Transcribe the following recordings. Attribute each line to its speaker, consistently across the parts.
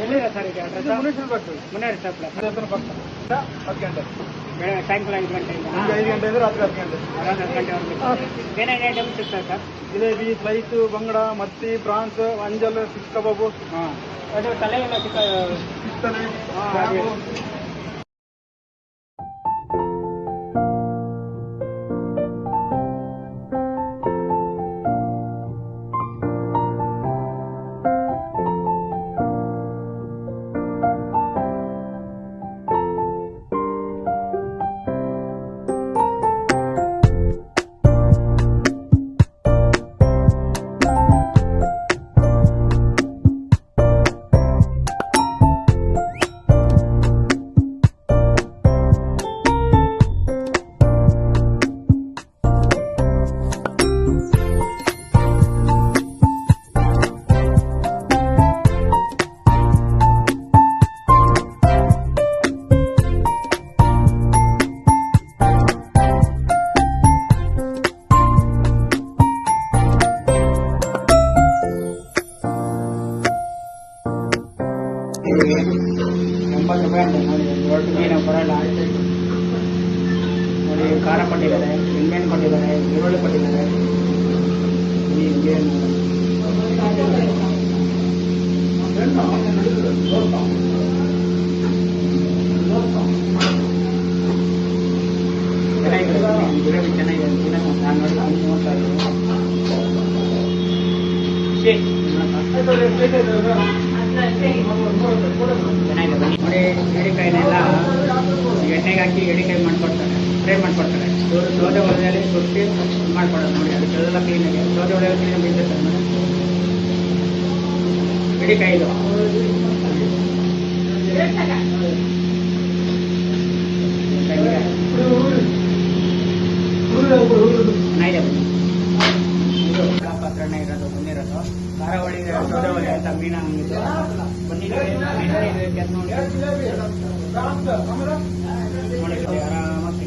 Speaker 1: ಎಲ್ಲಿದೆ ಸರ್ ಈಗ ಅಡ್ರೆಸ್? ಮುನೇಶ್ವರ ಪಕ್ಕ
Speaker 2: 10 ಗಂಟೆ
Speaker 1: ಸಾಯಂಕಾಲ 5 ಗಂಟೆಯಿಂದ
Speaker 2: 5 ಗಂಟೆಯಿಂದ ರಾತ್ರಿ 10 ಗಂಟೆ.
Speaker 1: ರಾತ್ರಿ 10 ಗಂಟೆವರೆಗೆ ಏನೇನು ಐಟಮ್ ಸಿಗ್ತದೆ ಸರ್?
Speaker 2: ಜಿಲೇಬಿ, ಸ್ಲೈಸು, ಬಂಗಡ, ಮತ್ತಿ, ಪ್ರಾನ್ಸ್, ಅಂಜಲ್, ಫಿಶ್ ಕಬಾಬು,
Speaker 1: ಅದು ತಲೆ ಎಲ್ಲ
Speaker 2: ಸಿಗ್ತದೆ.
Speaker 1: ₹80 ಅಂತ ನೋಡಿ. ದೊಡ್ಡ ಮೀನು ಬರಲ್ಲ ನೋಡಿ. ಖಾರ ಕೊಟ್ಟಿದ್ದಾರೆ, ನಿಂಬೆಹಣ್ಣು ಕೊಟ್ಟಿದ್ದಾರೆ, ಈರುಳ್ಳಿ ಕೊಟ್ಟಿದ್ದಾರೆ. ಚೆನ್ನಾಗಿದೆ ಚೆನ್ನಾಗಿದೆ. ನಾನು ನೋಡಿ ನೋಡ್ತಾ ಚೆನ್ನಾಗಿದೆ. ನೋಡಿ ಎಡಿಕಾಯಿನೆಲ್ಲ ಎಣ್ಣೆಗೆ ಹಾಕಿ ಎಡಿಕಾಯಿ ಮಾಡ್ಕೊಡ್ತಾರೆ, ಫ್ರೈ ಮಾಡ್ಕೊಡ್ತಾರೆ. ಸೌದೆ ಒಲೆಯಲ್ಲಿ ಸುಟ್ಟು ಮಾಡ್ಕೊಡೋದು ನೋಡಿ. ಅದಕ್ಕೆಲ್ಲ ಕ್ಲೀನಾಗಿ ಸೌದೆ ಒಲೆಯಲ್ಲಿ ಕ್ಲೀನಾಗಿ ಬಿದ್ದಿರ್ತಾರೆ ನೋಡಿ. ಎಡಿಕಾಯಿ ಇದು ಚೆನ್ನಾಗಿದೆ. ಪಾತ್ರೆನೇ ಇರೋದು ಬಂದಿರೋದು. ಖಾರ ಹೊಳಿ ಸೌದೆ ಹೊಳಿ ಅಂತ ಮೀನು ಹಂಗಿದ್ದು ಬಂದಿದ್ದೀವಿ. ನೋಡಿ ಆರಾಮಾಗಿ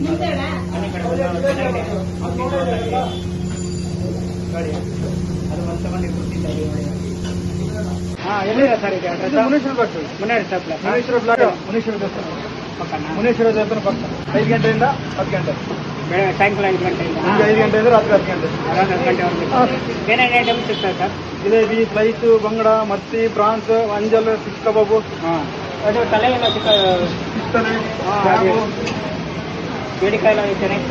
Speaker 1: ಮನೆ ಕಡೆ ಚೆನ್ನಾಗಿದೆ ನೋಡಿ. ಅದು ಒಂದು ತಗೊಂಡು ಕೊಡ್ತಿದ್ದಾರೆ ನೋಡಿ. ಎಲ್ಲಿದೆ ಸರ್ ಈಗ ಅಡ್ರೆಸ್?
Speaker 2: ಮುನೇಶ್ವರ ದೇವಸ್ಥಾನ ಪಕ್ಕ 5 ಗಂಟೆಯಿಂದ 10 ಗಂಟೆ.
Speaker 1: ಸಾಯಂಕಾಲ 5 ಗಂಟೆಯಿಂದ
Speaker 2: 5 ಗಂಟೆಯಿಂದ ರಾತ್ರಿ 10 ಗಂಟೆ.
Speaker 1: ರಾತ್ರಿ 10 ಗಂಟೆವರೆಗೆ ಏನೇನು ಐಟಮ್ ಸಿಗ್ತದೆ ಸರ್?
Speaker 2: ಜಿಲೇಬಿ, ಸ್ಲೈಸು, ಬಂಗಡ, ಮತ್ತಿ, ಪ್ರಾನ್ಸ್, ಅಂಜಲ್, ಫಿಶ್ ಕಬಾಬು,
Speaker 1: ಅದು ತಲೆ ಎಲ್ಲ
Speaker 2: ಸಿಗ್ತದೆ.
Speaker 1: ಎಡಿಕಾಯಿ ಎಲ್ಲ ಚೆನ್ನಾಗಿ